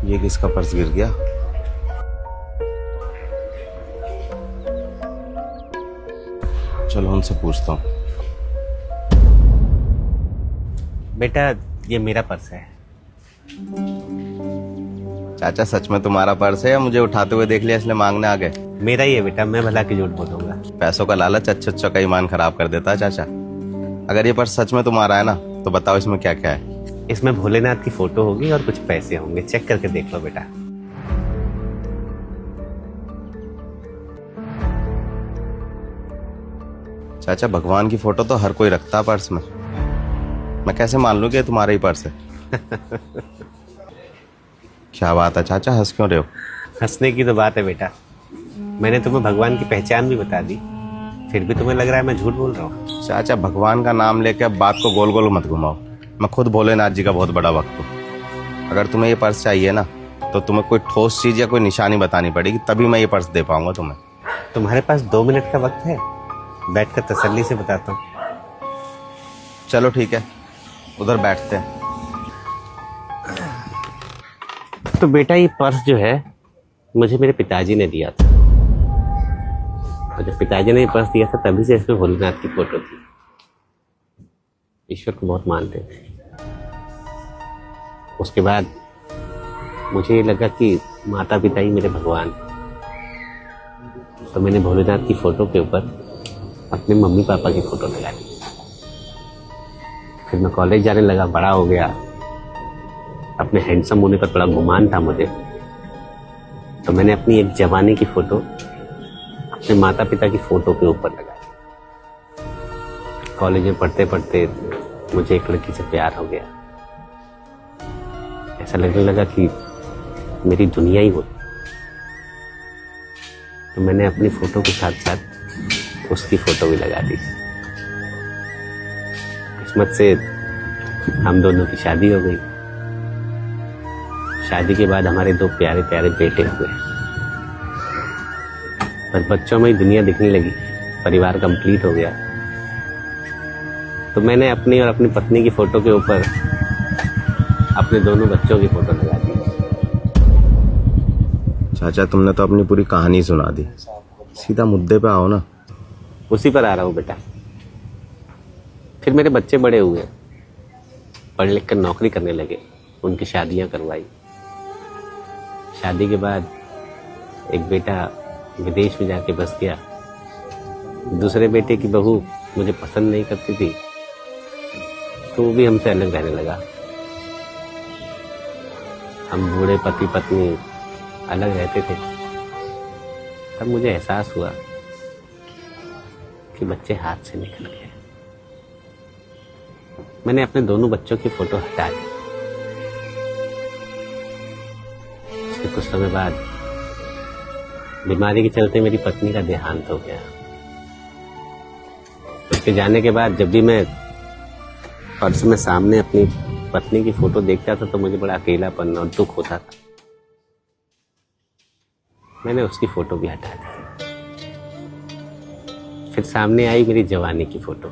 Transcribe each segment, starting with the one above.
ये किसका पर्स गिर गया? चलो उनसे पूछता हूँ। बेटा ये मेरा पर्स है। चाचा सच में तुम्हारा पर्स है या मुझे उठाते हुए देख लिया इसलिए मांगने आ गए? मेरा ही है बेटा, मैं भला की झूठ बोलूंगा। पैसों का लालच अच्छा का ईमान खराब कर देता है चाचा। अगर ये पर्स सच में तुम्हारा है ना तो बताओ इसमें क्या क्या है। इसमें भोलेनाथ की फोटो होगी और कुछ पैसे होंगे, चेक करके देख लो बेटा। चाचा भगवान की फोटो तो हर कोई रखता है पर्स में, मैं कैसे मान लूं कि ये तुम्हारा ही पर्स है? क्या बात है चाचा, हंस क्यों रहे हो? हंसने की तो बात है बेटा, मैंने तुम्हें भगवान की पहचान भी बता दी, फिर भी तुम्हें लग रहा है मैं झूठ बोल रहा हूँ। चाचा भगवान का नाम लेके अब बात को गोल गोल मत घुमाओ। मैं खुद भोलेनाथ जी का बहुत बड़ा भक्त हूँ। अगर तुम्हें ये पर्स चाहिए ना तो तुम्हें कोई ठोस चीज या कोई निशानी बतानी पड़ेगी, तभी मैं ये पर्स दे पाऊंगा तुम्हें। तुम्हारे पास 2 मिनट का वक्त है, बैठकर तसल्ली से बताता हूँ। चलो ठीक है, उधर बैठते हैं। तो बेटा ये पर्स जो है मुझे मेरे पिताजी ने दिया था, और जब पिताजी ने ये पर्स दिया था तभी से इसमें भोलेनाथ की फोटो थी। ईश्वर को बहुत मानते थे। उसके बाद मुझे ये लगा कि माता पिता ही मेरे भगवान, तो मैंने भोलेनाथ की फोटो के ऊपर अपने मम्मी पापा की फोटो लगा दी। फिर मैं कॉलेज जाने लगा, बड़ा हो गया, अपने हैंडसम होने पर बड़ा गुमान था मुझे, तो मैंने अपनी एक जवानी की फोटो अपने माता पिता की फोटो के ऊपर लगा दी। कॉलेज में पढ़ते पढ़ते मुझे एक लड़की से प्यार हो गया। ऐसा लगने लगा कि मेरी दुनिया ही वो, तो मैंने अपनी फोटो के साथ साथ उसकी फोटो भी लगा दी। किस्मत से हम दोनों की शादी हो गई। शादी के बाद हमारे 2 प्यारे प्यारे बेटे हुए। बस बच्चों में ही दुनिया दिखने लगी, परिवार कंप्लीट हो गया। तो मैंने अपनी और अपनी पत्नी की फोटो के ऊपर अपने दोनों बच्चों की फोटो लगा दी। चाचा तुमने तो अपनी पूरी कहानी सुना दी, सीधा मुद्दे पे आओ ना। उसी पर आ रहा हूँ बेटा। फिर मेरे बच्चे बड़े हुए, पढ़ लिख कर नौकरी करने लगे, उनकी शादियां करवाई। शादी के बाद एक बेटा विदेश में जाके बस गया। दूसरे बेटे की बहू मुझे पसंद नहीं करती थी, तो वो भी हमसे अलग रहने लगा। हम बूढ़े पति पत्नी अलग रहते थे। तब मुझे एहसास हुआ कि बच्चे हाथ से निकल गए। मैंने अपने दोनों बच्चों की फोटो हटा दी। उसके कुछ समय बाद बीमारी के चलते मेरी पत्नी का देहांत हो गया। उसके जाने के बाद जब भी मैं पर्स में सामने अपनी पत्नी की फोटो देखता था तो मुझे बड़ा अकेलापन और दुख होता था। मैंने उसकी फोटो भी हटा दी। फिर सामने आई मेरी जवानी की फोटो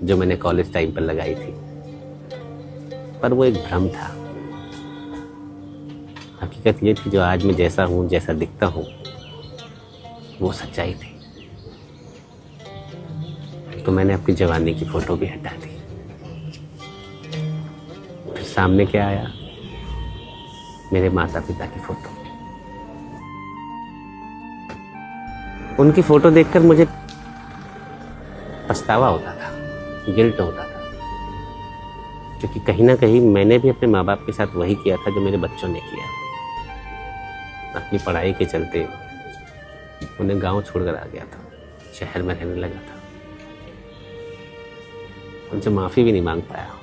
जो मैंने कॉलेज टाइम पर लगाई थी, पर वो एक भ्रम था। हकीकत ये थी जो आज मैं जैसा हूं, जैसा दिखता हूं, वो सच्चाई थी। तो मैंने अपनी जवानी की फोटो भी हटा दी। फिर सामने क्या आया? मेरे माता पिता की फोटो। उनकी फोटो देखकर मुझे पछतावा होता था, गिल्ट होता था, क्योंकि कहीं ना कहीं मैंने भी अपने माँ बाप के साथ वही किया था जो मेरे बच्चों ने किया। अपनी पढ़ाई के चलते उन्हें गांव छोड़कर आ गया था, शहर में रहने लगा था। उनसे माफी भी नहीं मांग पाया।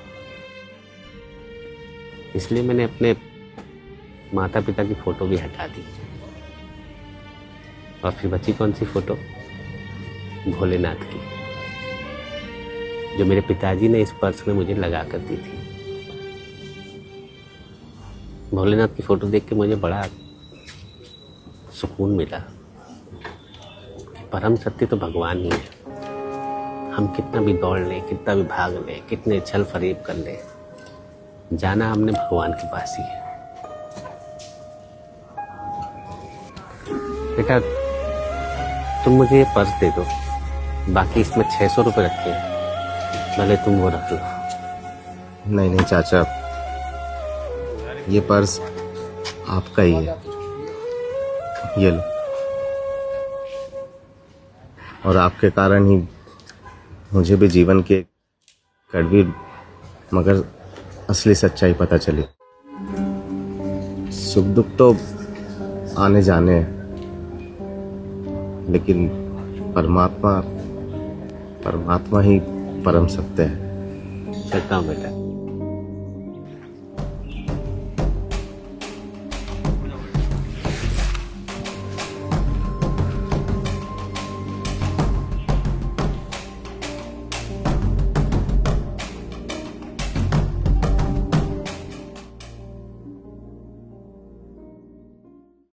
इसलिए मैंने अपने माता पिता की फोटो भी हटा दी। और फिर बची कौन सी फोटो? भोलेनाथ की, जो मेरे पिताजी ने इस पर्स में मुझे लगा कर दी थी। भोलेनाथ की फोटो देख के मुझे बड़ा सुकून मिला। परम सत्य तो भगवान ही है। हम कितना भी दौड़ लें, कितना भी भाग लें, कितने छल फरेब कर लें, जाना हमने भगवान के पास ही है। बेटा तुम मुझे ये पर्स दे दो, बाकी इसमें 600 रुपये रखे हैं, भले तुम वो रख लो। नहीं नहीं चाचा, ये पर्स आपका ही है, ये लो। और आपके कारण ही मुझे भी जीवन के कड़वी मगर असली सच्चाई पता चली। सुख दुख तो आने जाने हैं, लेकिन परमात्मा ही परम सत्य है। चलता हूँ बेटा।